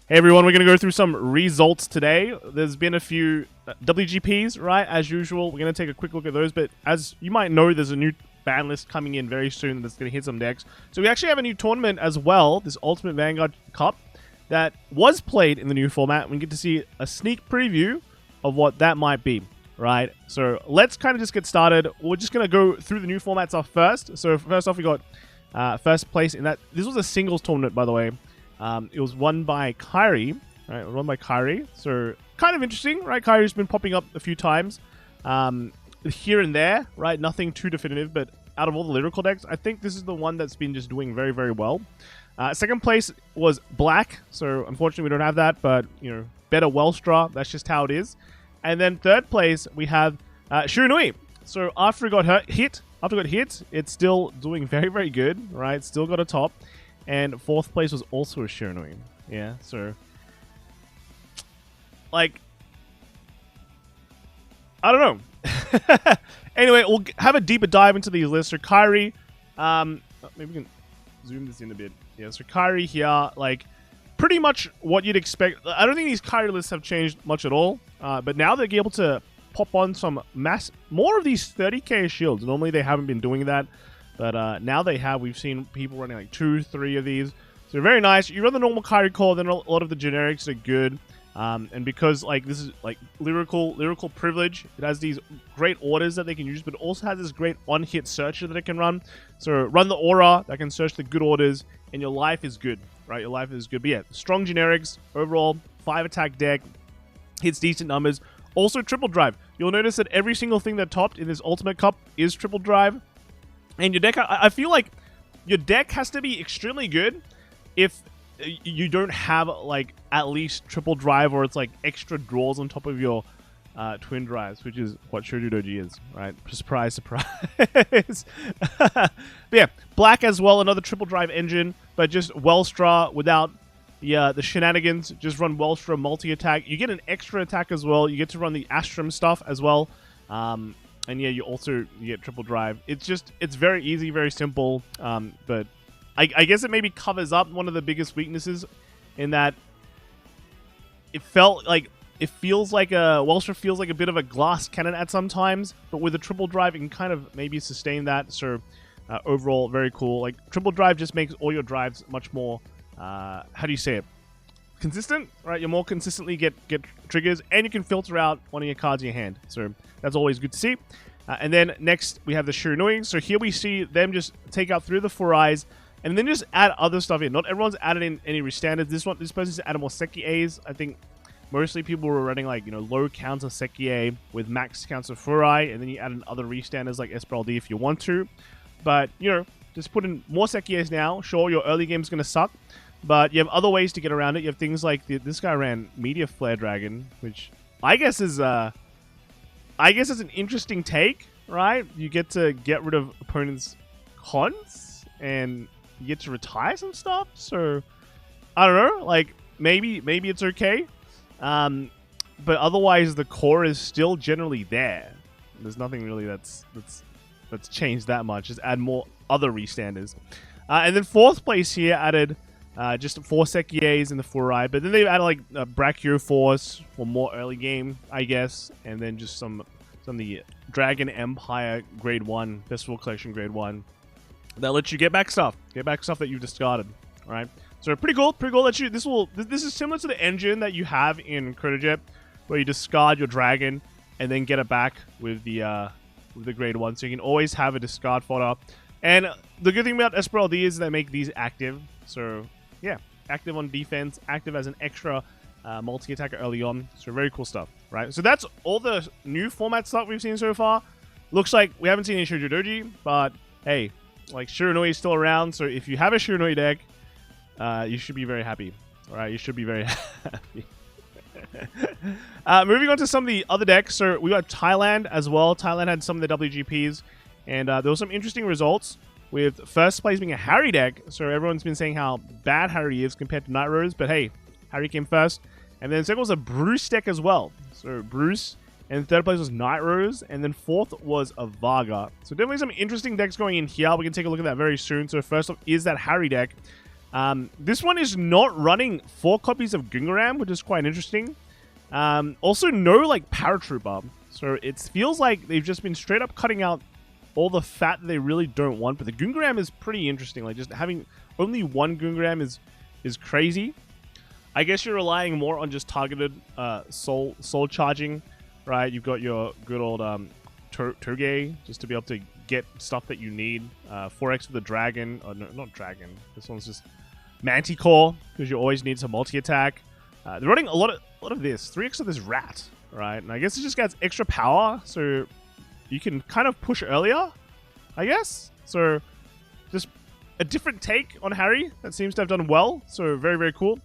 Hey everyone, we're going to go through some results today. There's been a few WGPs, right? As usual, we're going to take a quick look at those. But as you might know, there's a new ban list coming in very soon that's going to hit some decks. So we actually have a new tournament as well, this Ultimate Vanguard Cup, that was played in the new format. We get to see a sneak preview of what that might be, right? So let's kind of just get started. We're just going to go through the new formats off first. So first off, we got first place in that. This was a singles tournament, by the way. It was won by Kyrie, right? It was won by Kyrie. So kind of interesting, right? Kyrie's been popping up a few times here and there, right? Nothing too definitive, but out of all the lyrical decks, I think this is the one that's been just doing very, very well. Second place was Black. So unfortunately, we don't have that, but you know, better Wellstra. That's just how it is. And then third place, we have Shiranui. So after it got hit, it's still doing very, very good, right? Still got a top. And fourth place was also a Shiranui. Yeah, so like, I don't know. Anyway, we'll have a deeper dive into these lists. So Kyrie, maybe we can zoom this in a bit. Yeah, so Kyrie here, like, pretty much what you'd expect. I don't think these Kyrie lists have changed much at all. But now they're able to pop on some more of these 30k shields. Normally they haven't been doing that. But now they have. We've seen people running like 2, 3 of these. So very nice. You run the normal Kyrie core, then a lot of the generics are good. And because like this is like lyrical privilege, it has these great orders that they can use, but it also has this great on-hit searcher that it can run. So run the aura that can search the good orders, and your life is good, right? Your life is good. But yeah, strong generics overall, 5 attack deck, hits decent numbers. Also triple drive. You'll notice that every single thing that topped in this Ultimate Cup is triple drive. And your deck, I feel like your deck has to be extremely good if you don't have, like, at least triple drive or it's, like, extra draws on top of your twin drives, which is what Shoujo Doji is, right? Surprise, surprise. But yeah, Black as well, another triple drive engine, but just Wellstra without the shenanigans. Just run Wellstra multi-attack. You get an extra attack as well. You get to run the Astrum stuff as well. And yeah, you get triple drive. It's very easy, very simple. But I guess it maybe covers up one of the biggest weaknesses in that it feels like Wellstra feels like a bit of a glass cannon at sometimes. But with a triple drive, it can kind of maybe sustain that. So overall, very cool. Like triple drive just makes all your drives much more, how do you say it? Consistent, right? You more consistently get triggers, and you can filter out one of your cards in your hand. So that's always good to see. And then next we have the Shiranui. So here we see them just take out 3 of the 4 eyes, and then just add other stuff in. Not everyone's added in any restandards. This person's added more Sekies. I think mostly people were running like low counter Sekie with max counter Furai, and then you add in other restandards like Esmeralda if you want to. But just put in more Sekies now. Sure, your early game's gonna suck. But you have other ways to get around it. You have things like this guy ran Meteor Flare Dragon, which I guess is an interesting take, right? You get to get rid of opponents' cons, and you get to retire some stuff. So I don't know, like maybe it's okay. But otherwise, the core is still generally there. There's nothing really that's changed that much. Just add more other restandards, and then fourth place here added. Just 4 Sekies in the Furai, but then they've added like Brachio Force for more early game, I guess, and then just some of the Dragon Empire Grade 1, Festival Collection Grade 1. That lets you get back stuff that you've discarded, alright? So pretty cool that this is similar to the engine that you have in Chronojet, where you discard your Dragon and then get it back with the Grade 1, so you can always have a discard fodder. And the good thing about Esmeralda is they make these active, so yeah, active on defense, active as an extra multi-attacker early on. So very cool stuff, right? So that's all the new format stuff we've seen so far. Looks like we haven't seen any Shoujo Doji, but hey, like Shiranui is still around. So if you have a Shiranui deck, you should be very happy. All right, you should be very happy. Moving on to some of the other decks. So we got Thailand as well. Thailand had some of the WGPs, and there were some interesting results. With first place being a Harry deck, so everyone's been saying how bad Harry is compared to Night Rose, but hey, Harry came first. And then second was a Bruce deck as well. So Bruce, and third place was Night Rose, and then fourth was a Varga. So definitely some interesting decks going in here. We can take a look at that very soon. So first off is that Harry deck. This one is not running 4 copies of Gungaram, which is quite interesting. Also, no like paratrooper. So it feels like they've just been straight up cutting out all the fat that they really don't want. But the Gungaram is pretty interesting. Like just having only 1 Gungaram is crazy. I guess you're relying more on just targeted soul charging, right? You've got your good old Toge just to be able to get stuff that you need. 4x for the dragon. Oh, no, not dragon. This one's just Manticore, because you always need some multi-attack. They're running a lot of this. 3x of this rat, right? And I guess it just gets extra power, so you can kind of push earlier, I guess. So just a different take on Harry that seems to have done well. So very, very cool.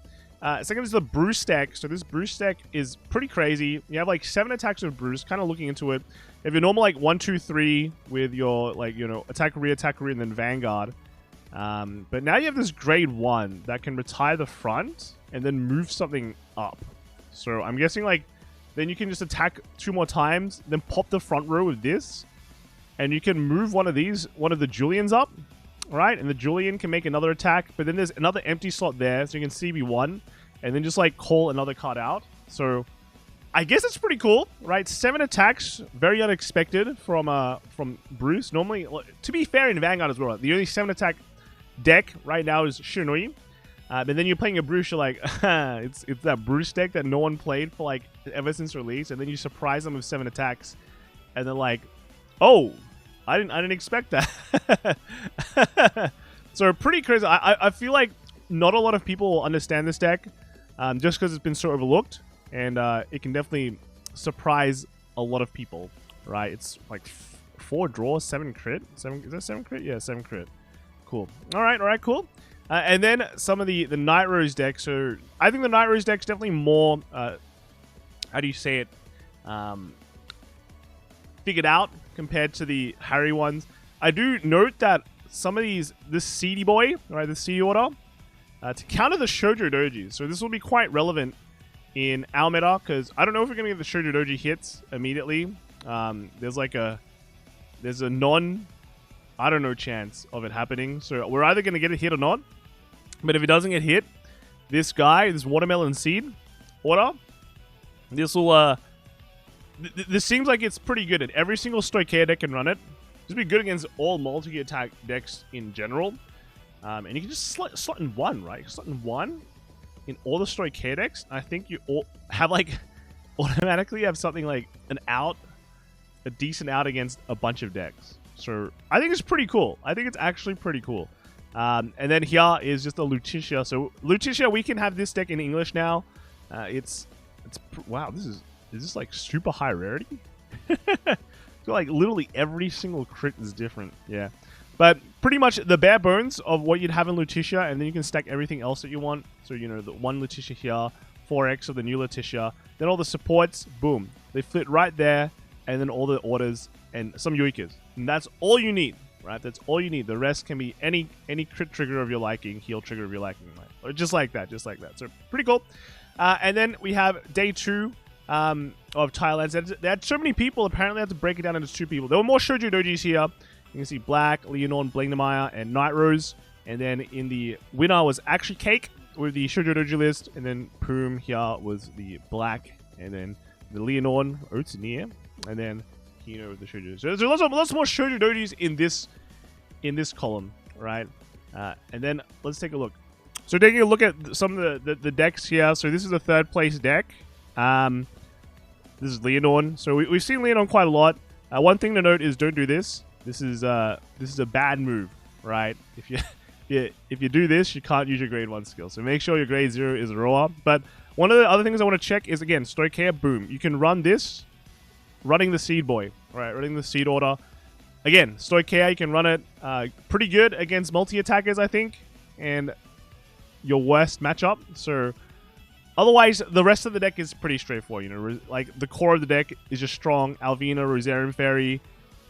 Second is the Bruce deck. So this Bruce deck is pretty crazy. You have like 7 attacks with Bruce, kind of looking into it. If you're normal like 1, 2, 3 with your like, you know, attack, and then Vanguard. But now you have this grade 1 that can retire the front and then move something up. So I'm guessing like then you can just attack 2 more times, then pop the front row with this, and you can move one of the Julians up, right? And the Julian can make another attack, but then there's another empty slot there, so you can CB1 and then just like call another card out. So I guess it's pretty cool, right? 7 attacks, very unexpected from Bruce. Normally, to be fair, in Vanguard as well, the only 7 attack deck right now is Shiranui. But then you're playing a Bruce, you're like, it's that Bruce deck that no one played for like ever since release, and then you surprise them with 7 attacks, and then like, oh, I didn't expect that. So pretty crazy. I feel like not a lot of people understand this deck, just because it's been so overlooked, and it can definitely surprise a lot of people, right? It's like 4 draws, 7 crit. Is that 7 crit? Yeah, 7 crit. Cool. All right, cool. And then some of the Night Rose deck. So I think the Night Rose deck's definitely more, how do you say it, figured out compared to the Harry ones. I do note that some of this Seedy boy, right, the Seedy order, to counter the Shoujo Doji. So this will be quite relevant in our meta, because I don't know if we're going to get the Shoujo Doji hits immediately. There's a I don't know chance of it happening. So we're either going to get a hit or not. But if it doesn't get hit, this Watermelon Seed order, this will, this seems like it's pretty good. Every single Stoichea deck can run it. This will be good against all multi-attack decks in general. And you can just slot in 1, right? Slot in 1 in all the Stoichea decks. I think you all have like, automatically have something like a decent out against a bunch of decks. So I think it's pretty cool. I think it's actually pretty cool. And then here is just a Lutetia. So Lutetia, we can have this deck in English now. Wow, is this like super high rarity? So like literally every single crit is different. Yeah, but pretty much the bare bones of what you'd have in Lutetia, and then you can stack everything else that you want. So you know, the 1 Lutetia here, 4x of the new Lutetia, then all the supports, boom, they fit right there, and then all the orders and some Yoikas. And that's all you need, right? That's all you need. The rest can be any crit trigger of your liking, heal trigger of your liking, right? Or just like that. So pretty cool. And then we have day 2 of Thailand. They had so many people, apparently they had to break it down into 2 people. There were more Shoujo Dojis here. You can see Black, Leonor, Blingnemire, and Night Rose. And then in the winner was actually Cake with the Shoujo Doji list. And then Poom here was the Black. And then the Leonor, Otsunier. And then Kino with the Shoujo. So there's lots more Shoujo Dojis in this column, right? And then let's take a look. So taking a look at some of the decks here. So this is a 3rd place deck. This is Leonor. So we've seen Leonor quite a lot. One thing to note is don't do this. This is a bad move, right? If you do this, you can't use your grade 1 skill. So make sure your grade 0 is a roller. But one of the other things I want to check is, again, Stoichea, boom. You can run this, running the Seed Boy, right? Running the Seed order. Again, Stoichea, you can run it pretty good against multi-attackers, I think, and your worst matchup. So otherwise, the rest of the deck is pretty straightforward. You know, like the core of the deck is just strong. Alvina, Rosarium Fairy.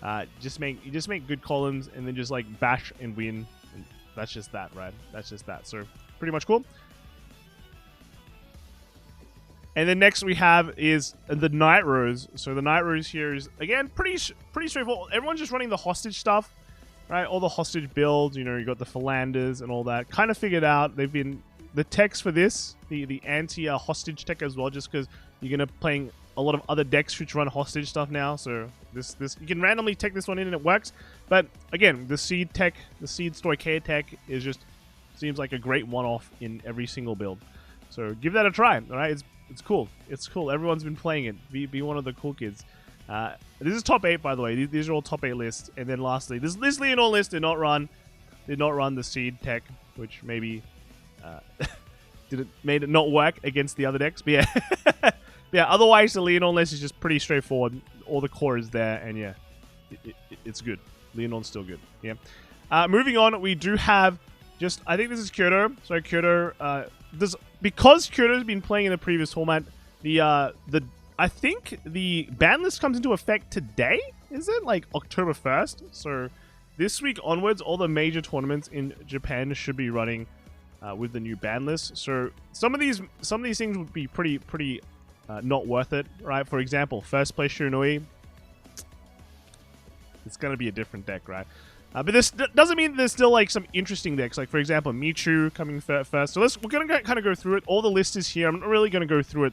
You just make good columns and then just like bash and win. And that's just that, right? That's just that. So pretty much cool. And then next we have is the Night Rose. So the Night Rose here is, again, pretty straightforward. Everyone's just running the hostage stuff. right? All the hostage builds, you know, you got the Philanders and all that. Kind of figured out. They've been the techs for this, the anti-hostage tech as well, just because you're gonna playing a lot of other decks which run hostage stuff now. So this you can randomly tech this one in and it works. But again, the seed tech, the seed stoichea tech is just seems like a great one-off in every single build. So give that a try. All right, it's cool. It's cool. Everyone's been playing it. Be one of the cool kids. This is top 8, by the way. These are all top 8 lists. And then lastly, this Leonor list did not run the seed tech, which maybe made it not work against the other decks. But yeah, yeah. Otherwise, the Leonor list is just pretty straightforward. All the core is there, and yeah, it's good. Leonor's still good. Yeah. Moving on, we do have just I think this is Kyoto. Sorry, Kyoto. Because Kyoto's been playing in the previous format. I think the ban list comes into effect today. Is it like October 1st? So this week onwards, all the major tournaments in Japan should be running with the new ban list. So some of these things would be pretty not worth it, right? For example, first place Shiranui. It's gonna be a different deck, right? But this doesn't mean there's still like some interesting decks. Like for example, Michu coming first. So we're gonna kind of go through it. All the list is here. I'm not really gonna go through it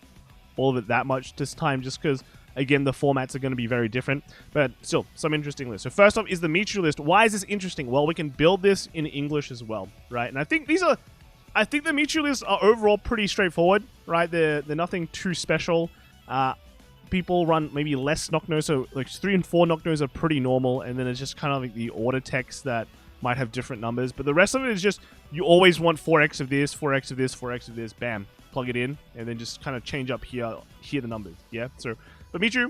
all of it that much this time, just because again the formats are going to be very different, but still some interesting lists. So first off is the Michu list. Why is this interesting? Well, we can build this in English as well, right? And I think the Michu lists are overall pretty straightforward, right? They're nothing too special. People run maybe less knock-nose, so like 3 and 4 knock-nose are pretty normal, and then it's just kind of like the order text that might have different numbers, but the rest of it is just you always want 4x of this, 4x of this, 4x of this, bam. Plug it in, and then just kind of change up here the numbers, yeah? So, but Michu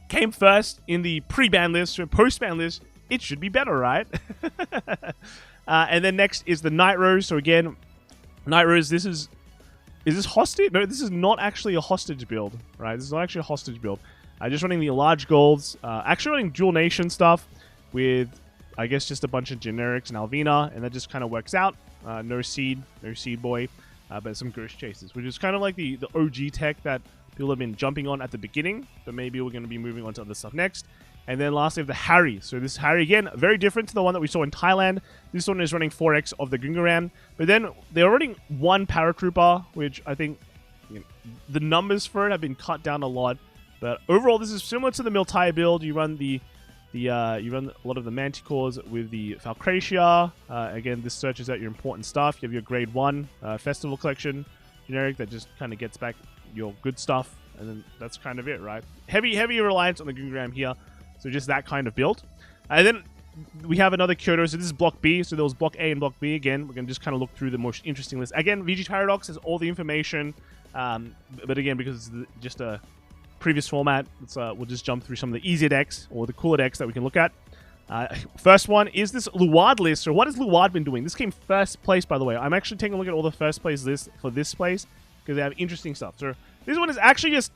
came first in the pre-ban list, so post-ban list, it should be better, right? And then next is the Night Rose. So again, Night Rose, is this hostage? No, this is not actually a hostage build, right? This is not actually a hostage build. Just running the large golds, actually running dual nation stuff with, I guess, just a bunch of generics and Alvina, and that just kind of works out. No seed boy. But some Ghost Chasers, which is kind of like the OG tech that people have been jumping on at the beginning, but maybe we're going to be moving on to other stuff next. And then lastly, the Harry. So this Harry, again, very different to the one that we saw in Thailand. This one is running 4x of the Gungaram, but then they're running one Paratrooper, which I think the numbers for it have been cut down a lot. But overall, this is similar to the Miltai build. You run you run a lot of the Manticores with the Falcratia. Again, this searches out your important stuff. You have your grade 1 Festival Collection generic that just kind of gets back your good stuff. And then that's kind of it, right? Heavy reliance on the Gungaram here. So just that kind of build. And then we have another Kyoto. So this is Block B. So there was Block A and Block B again. We're going to just kind of look through the most interesting list. Again, VG Paradox has all the information. But again, because it's just a previous format, we'll just jump through some of the easier decks or the cooler decks that we can look at. First one is this Luard list. So what has Luard been doing? This came first place, by the way. I'm actually taking a look at all the first place lists for this place because they have interesting stuff. So this one is actually just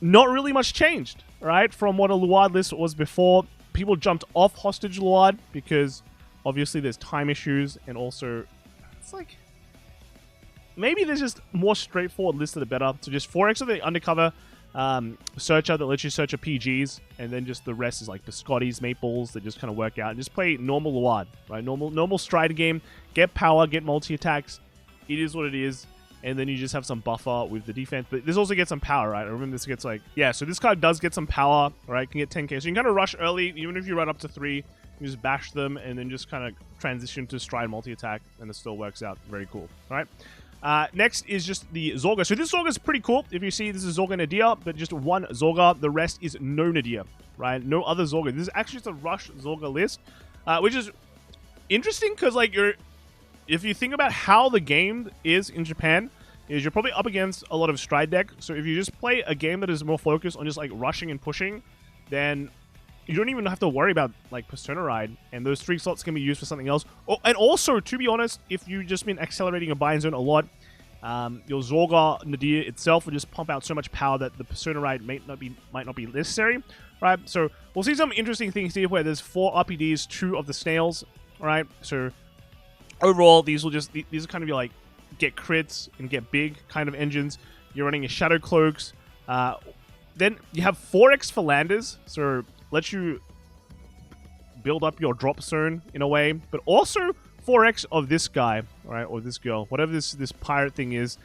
not really much changed, right, from what a Luard list was before. People jumped off Hostage Luard because obviously there's time issues, and also it's like maybe there's just more straightforward lists that are better. So just 4x of the undercover searcher that lets you search a PGs, and then just the rest is like the Scotties, Maples that just kind of work out. And just play normal Luard, right? Normal Strider game. Get power, get multi-attacks. It is what it is. And then you just have some buffer with the defense. But this also gets some power, right? I remember this gets like... Yeah, so this card does get some power, right? Can get 10k. So you can kind of rush early. Even if you run up to 3, you just bash them and then just kind of transition to Stride multi-attack. And it still works out. Very cool, all right? Next is just the Zorga. So this Zorga is pretty cool. If you see, this is Zorga Nadir, but just one Zorga. The rest is no Nadir, right? No other Zorga. This is actually just a rush Zorga list, which is interesting because, like, if you think about how the game is in Japan, is you're probably up against a lot of Stride deck. So if you just play a game that is more focused on just like rushing and pushing, then you don't even have to worry about like Persona Ride, and those 3 slots can be used for something else. Oh, and also, to be honest, if you've just been accelerating your buy-in zone a lot, your Zorga Nadir itself will just pump out so much power that the Persona Ride might not be necessary, right? So we'll see some interesting things here where there's 4 RPDs, 2 of the snails, right? So overall, these are kind of your like get crits and get big kind of engines. You're running your Shadow Cloaks. Then you have 4x Philanders, so lets you build up your drop zone in a way, but also 4x of this guy, right, or this girl, whatever this pirate thing is.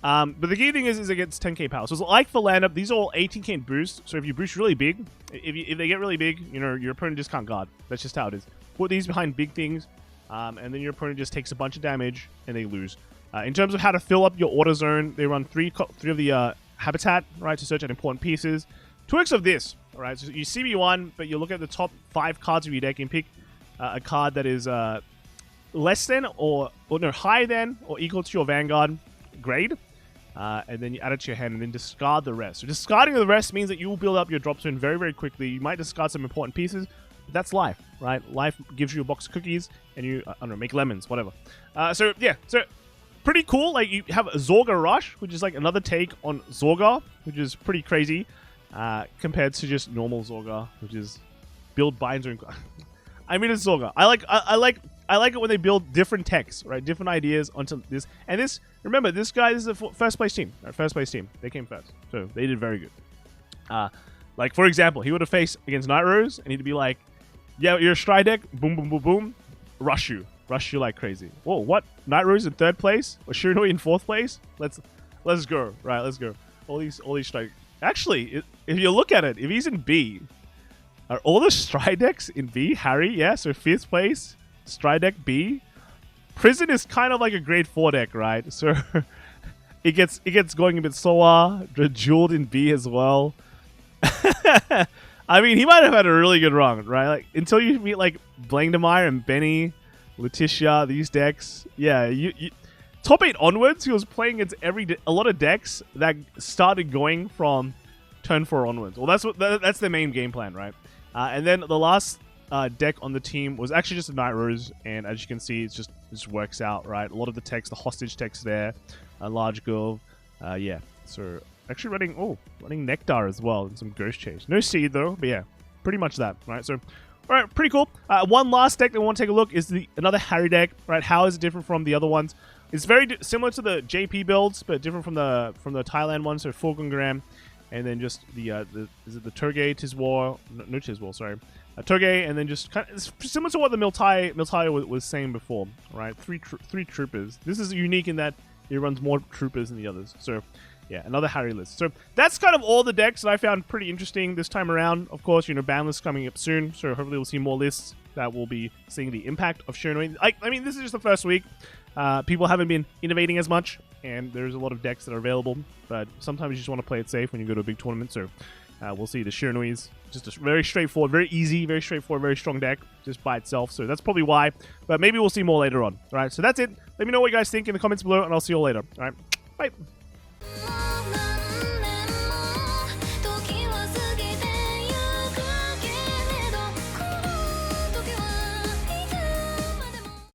But the key thing is it gets 10k power. So it's like for land up, these are all 18k in boost. So if you boost really big, if they get really big, you know, your opponent just can't guard. That's just how it is. Put these behind big things, and then your opponent just takes a bunch of damage and they lose. In terms of how to fill up your order zone, they run three of the habitat, right, to search out important pieces. 2x of this, all right. So you CB1, but you look at the top 5 cards of your deck and pick a card that is less than or no, higher than or equal to your Vanguard grade. And then you add it to your hand and then discard the rest. So discarding the rest means that you will build up your drop zone very, very quickly. You might discard some important pieces, but that's life, right? Life gives you a box of cookies and you, I don't know, make lemons, whatever. So yeah, so pretty cool. Like you have a Zorga Rush, which is like another take on Zorga, which is pretty crazy compared to just normal Zorga, which is build binds or... I mean, it's Zorga. I like it when they build different techs, right? Different ideas onto this. And this, remember, this guy is the first place team. Right? First place team. They came first. So they did very good. Like, for example, he would have faced against Night Rose, and he'd be like, yeah, you're a Stride deck. Boom, boom, boom, boom. Rush you. Rush you like crazy. Whoa, what? Night Rose in 3rd place? Or Shiranui in 4th place? Let's go. Right, let's go. All these strike. Actually, if you look at it, if he's in B, are all the Stride decks in B? Harry, yeah, so 5th place. Stride deck B. Prison is kind of like a grade 4 deck, right? So it gets going a bit slower. Jeweled in B as well. I mean, he might have had a really good run, right? Like until you meet like Blangdemeyer and Benny, Letitia, these decks. Yeah, you top 8 onwards, he was playing against a lot of decks that started going from turn 4 onwards. Well, that's the main game plan, right? And then the last deck on the team was actually just a Night Rose, and as you can see, it just works out, right? A lot of the text, the hostage text there, a large girl, yeah. So actually running Nectar as well and some Ghost Chase. No Seed though, but yeah, pretty much that, right? So, all right, pretty cool. One last deck that we want to take a look is another Harry deck, right? How is it different from the other ones? It's very similar to the JP builds, but different from the Thailand one. So Fulgungram, and then just is it the Turgay Tizwar? No Tizwar, sorry. Turgay, and then just kind of, it's similar to what the Miltai was saying before, right? Three troopers. This is unique in that it runs more troopers than the others. So, yeah, another Harry list. So that's kind of all the decks that I found pretty interesting this time around. Of course, you know, ban lists coming up soon, so hopefully we'll see more lists that will be seeing the impact of Shiranui. I mean, this is just the first week. People haven't been innovating as much, and there's a lot of decks that are available, but sometimes you just want to play it safe when you go to a big tournament. So we'll see. The Shiranui is just a very straightforward, very easy, very straightforward, very strong deck just by itself. So that's probably why, but maybe we'll see more later on. All right, so that's it. Let me know what you guys think in the comments below, and I'll see you all later. All right, bye.